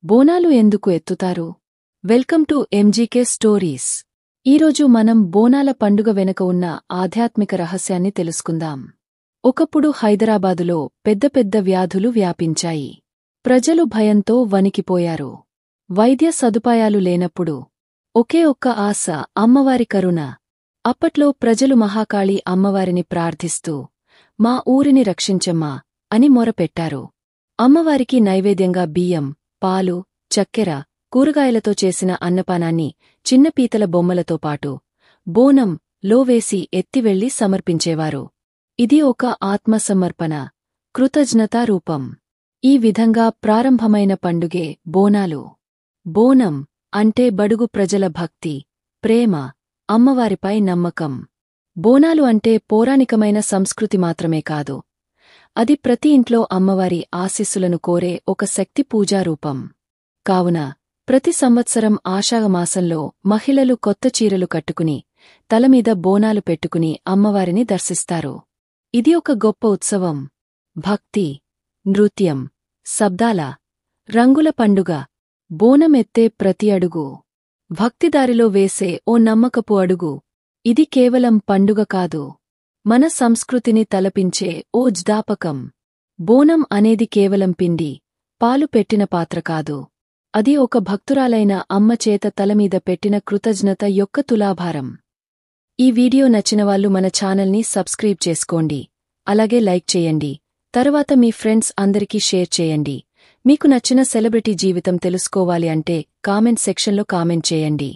బోనాలు ఎందుకు ఎత్తుతారు? Welcome to MGK stories. ఈరోజు మనం బోనాల పండుగ వెనుక ఉన్న ఆధ్యాత్మిక రహస్యాన్ని తెలుసుకుందాం. ఒకప్పుడు హైదరాబాదులో పెద్ద పెద్ద వ్యాధులు వ్యాపించాయి. ప్రజలు భయంతో వణికిపోయారు. వైద్య సదుపాయాలు లేనప్పుడు ఒకే ఒక్క ఆశ అమ్మవారి కరుణ. అప్పట్లో ప్రజలు మహాకాళి అమ్మవారిని ప్రార్థిస్తూ మా ఊరిని రక్షించమ్మా అని మొరపెట్టారు. అమ్మవారికి నైవేద్యంగా బియ్యం, పాలు, చక్కెర, కూరగాయలతో చేసిన అన్నపానాన్ని చిన్న పీతల బొమ్మలతో పాటు బోనం లో వేసి ఎత్తివెళ్లి సమర్పించేవారు. ఇది ఒక ఆత్మసమర్పణ, కృతజ్ఞతా రూపం. ఈ విధంగా ప్రారంభమైన పండుగే బోనాలు. బోనం అంటే బడుగు ప్రజల భక్తి, ప్రేమ, అమ్మవారిపై నమ్మకం. బోనాలు అంటే పౌరాణికమైన సంస్కృతి మాత్రమే కాదు, అది ప్రతి ఇంట్లో అమ్మవారి ఆశీస్సులను కోరే ఒక శక్తి పూజారూపం. కావున ప్రతి సంవత్సరం ఆషాఢమాసంలో మహిళలు కొత్త చీరలు కట్టుకుని తలమీద బోనాలు పెట్టుకుని అమ్మవారిని దర్శిస్తారు. ఇది ఒక గొప్ప ఉత్సవం. భక్తి, నృత్యం, శబ్దాల, రంగుల పండుగ. బోనం ఎత్తే ప్రతి అడుగు భక్తిదారిలో వేసే ఓ నమ్మకపు అడుగు. ఇది కేవలం పండుగ కాదు, మన సంస్కృతిని తలపించే ఓ జ్ఞాపకం. బోనం అనేది కేవలం పిండి, పాలు పెట్టిన పాత్ర కాదు, అది ఒక భక్తురాలైన అమ్మ చేత తలమీద పెట్టిన కృతజ్ఞత యొక్క తులాభారం. ఈ వీడియో నచ్చినవాళ్లు మన ఛానల్ని సబ్స్క్రైబ్ చేసుకోండి, అలాగే లైక్ చేయండి, తరువాత మీ ఫ్రెండ్స్ అందరికీ షేర్ చేయండి. మీకు నచ్చిన సెలబ్రిటీ జీవితం తెలుసుకోవాలి అంటే కామెంట్ సెక్షన్లో కామెంట్ చేయండి.